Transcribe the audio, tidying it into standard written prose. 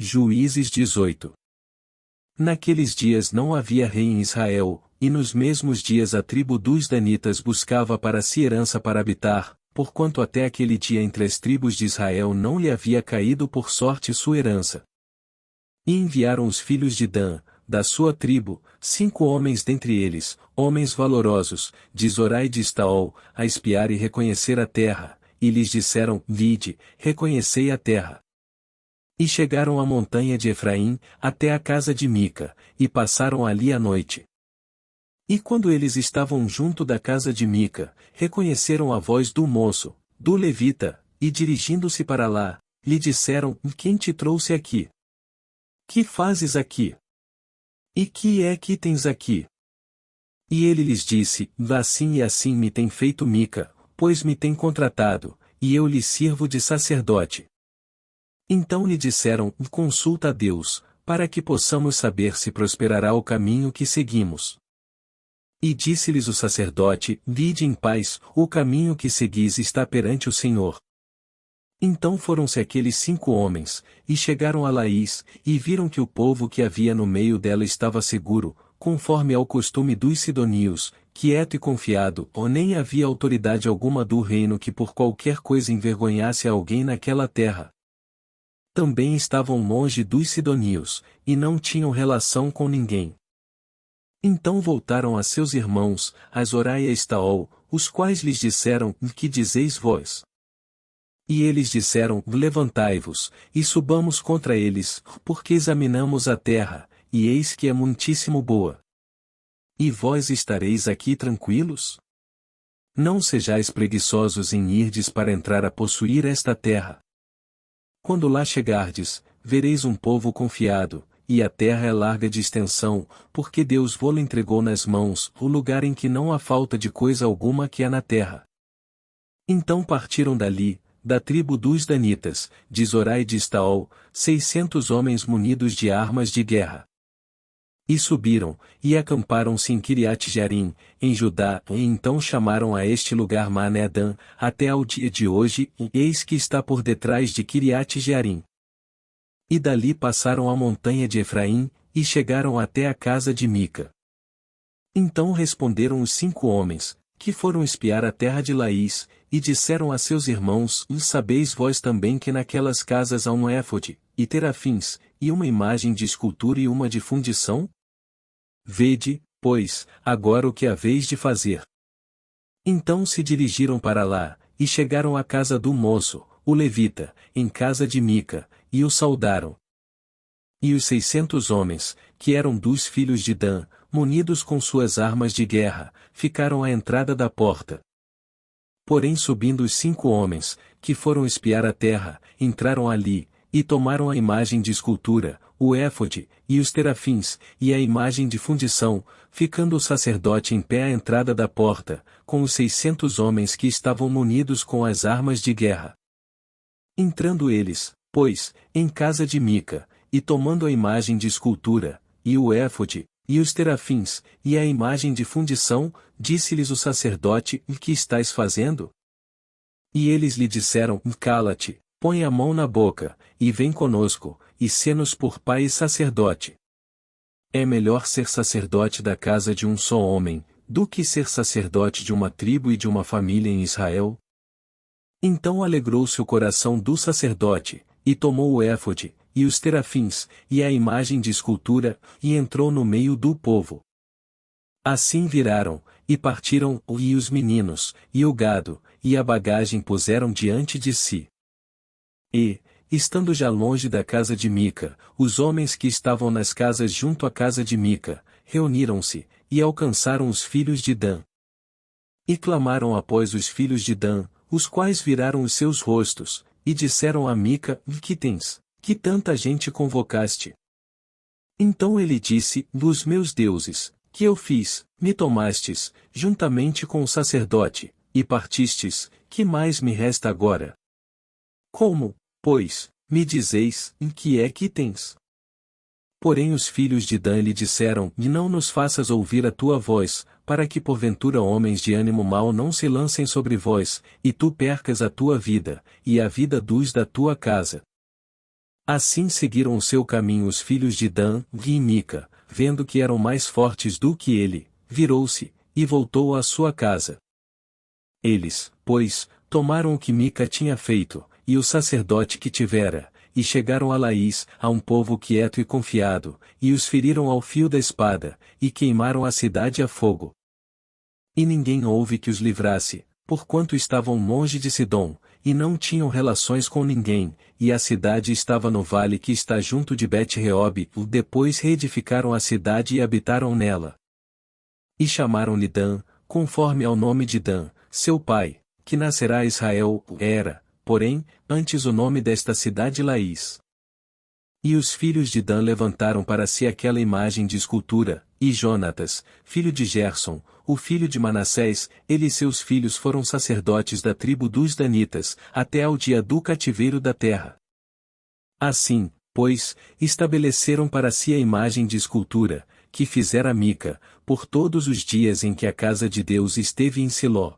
Juízes 18. Naqueles dias não havia rei em Israel, e nos mesmos dias a tribo dos Danitas buscava para si herança para habitar, porquanto até aquele dia entre as tribos de Israel não lhe havia caído por sorte sua herança. E enviaram os filhos de Dan, da sua tribo, 5 homens dentre eles, homens valorosos, de Zorá e de Estaol, a espiar e reconhecer a terra, e lhes disseram: Vide, reconhecei a terra. E chegaram à montanha de Efraim, até a casa de Mica, e passaram ali a noite. E quando eles estavam junto da casa de Mica, reconheceram a voz do moço, do levita, e dirigindo-se para lá, lhe disseram: Quem te trouxe aqui? Que fazes aqui? E que é que tens aqui? E ele lhes disse: Assim e assim me tem feito Mica, pois me tem contratado, e eu lhe sirvo de sacerdote. Então lhe disseram: Consulta a Deus, para que possamos saber se prosperará o caminho que seguimos. E disse-lhes o sacerdote: Vide em paz, o caminho que seguis está perante o Senhor. Então foram-se aqueles 5 homens, e chegaram a Laís, e viram que o povo que havia no meio dela estava seguro, conforme ao costume dos sidonios, quieto e confiado, ou nem havia autoridade alguma do reino que por qualquer coisa envergonhasse a alguém naquela terra. Também estavam longe dos sidonios, e não tinham relação com ninguém. Então voltaram a seus irmãos, a Zorá e a Estaol, os quais lhes disseram: Que dizeis vós? E eles disseram: Levantai-vos, e subamos contra eles, porque examinamos a terra, e eis que é muitíssimo boa. E vós estareis aqui tranquilos? Não sejais preguiçosos em irdes para entrar a possuir esta terra. Quando lá chegardes, vereis um povo confiado, e a terra é larga de extensão, porque Deus vô-la entregou nas mãos, o lugar em que não há falta de coisa alguma que há na terra. Então partiram dali, da tribo dos Danitas, de Zorá e de Estaol, 600 homens munidos de armas de guerra. E subiram, e acamparam-se em Kiriat-Jearim, em Judá, e então chamaram a este lugar Mané-Dan, até ao dia de hoje, e eis que está por detrás de Kiriat-Jearim. E dali passaram a montanha de Efraim, e chegaram até a casa de Mica. Então responderam os 5 homens, que foram espiar a terra de Laís, e disseram a seus irmãos: Sabeis vós também que naquelas casas há um éfode, e terafins, e uma imagem de escultura e uma de fundição? Vede, pois, agora o que haveis de fazer. Então se dirigiram para lá, e chegaram à casa do moço, o levita, em casa de Mica, e o saudaram. E os 600 homens, que eram dos filhos de Dan, munidos com suas armas de guerra, ficaram à entrada da porta. Porém subindo os 5 homens, que foram espiar a terra, entraram ali, e tomaram a imagem de escultura, o éfode, e os terafins, e a imagem de fundição, ficando o sacerdote em pé à entrada da porta, com os 600 homens que estavam munidos com as armas de guerra. Entrando eles, pois, em casa de Mica, e tomando a imagem de escultura, e o éfode, e os terafins, e a imagem de fundição, disse-lhes o sacerdote: Que estais fazendo? E eles lhe disseram: Cala-te, põe a mão na boca, e vem conosco, e sê-nos por pai e sacerdote. É melhor ser sacerdote da casa de um só homem, do que ser sacerdote de uma tribo e de uma família em Israel? Então alegrou-se o coração do sacerdote, e tomou o éfode, e os terafins, e a imagem de escultura, e entrou no meio do povo. Assim viraram, e partiram, e os meninos, e o gado, e a bagagem puseram diante de si. E, estando já longe da casa de Mica, os homens que estavam nas casas junto à casa de Mica, reuniram-se, e alcançaram os filhos de Dan. E clamaram após os filhos de Dan, os quais viraram os seus rostos, e disseram a Mica: Que tens, que tanta gente convocaste? Então ele disse: Dos meus deuses, que eu fiz, me tomastes, juntamente com o sacerdote, e partistes, que mais me resta agora? Como, pois, me dizeis: Que é que tens? Porém os filhos de Dan lhe disseram: Não nos faças ouvir a tua voz, para que porventura homens de ânimo mau não se lancem sobre vós, e tu percas a tua vida, e a vida dos da tua casa. Assim seguiram o seu caminho os filhos de Dan, e Mica, vendo que eram mais fortes do que ele, virou-se, e voltou à sua casa. Eles, pois, tomaram o que Mica tinha feito, e o sacerdote que tivera, e chegaram a Laís, a um povo quieto e confiado, e os feriram ao fio da espada, e queimaram a cidade a fogo. E ninguém houve que os livrasse, porquanto estavam longe de Sidom, e não tinham relações com ninguém, e a cidade estava no vale que está junto de Bet-Reob. Depois reedificaram a cidade e habitaram nela. E chamaram-lhe Dan, conforme ao nome de Dan, seu pai, que nascerá a Israel, era, porém, antes o nome desta cidade Laís. E os filhos de Dan levantaram para si aquela imagem de escultura, e Jonatas, filho de Gerson, o filho de Manassés, ele e seus filhos foram sacerdotes da tribo dos Danitas, até ao dia do cativeiro da terra. Assim, pois, estabeleceram para si a imagem de escultura, que fizera Mica, por todos os dias em que a casa de Deus esteve em Siló.